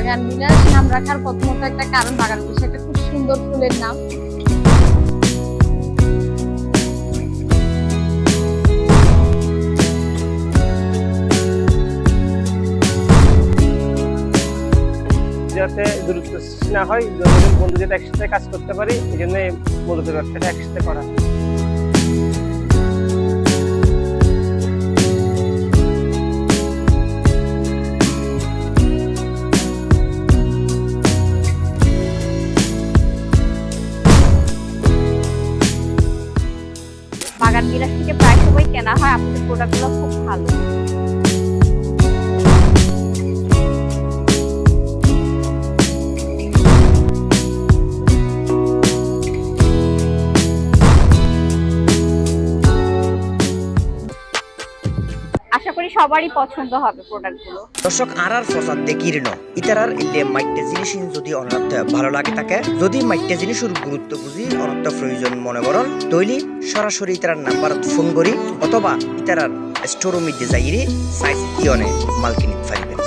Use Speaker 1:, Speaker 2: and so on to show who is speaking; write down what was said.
Speaker 1: বাগান বিলাস নাম রাখার প্রথমত একটা কারণ, বাগান বিলাস একটা খুব সুন্দর ফুলের নাম।
Speaker 2: যাতে দূরত্ব সৃষ্টি না হয়, বন্ধু যাতে একসাথে কাজ করতে পারি, এই জন্য মূলত ব্যবসাটা একসাথে করা।
Speaker 1: বাগান বিলাস থেকে প্রায় সময় কেনা হয়, আপনাদের প্রোডাক্টগুলো খুব ভালো। আশা করি সবারই পছন্দ হবে প্রোডাক্টগুলো।
Speaker 3: দর্শক আর প্রসাদ দেখীর্ণ ইতারার ইলে মাইটে জিনিস যদি অনার্থ ভালো লাগে থাকে, যদি মাইটে জিনিসের গুরুত্ব বুঝি অনার্থ প্রয়োজন মনে করেন, তৈলি সরাসরি ইতারার নাম্বারত ফোন করি অথবা ইতারার স্টোর মধ্যে যাইরে সাইজ ইয়নে মাল কিনিতে পারিবেন।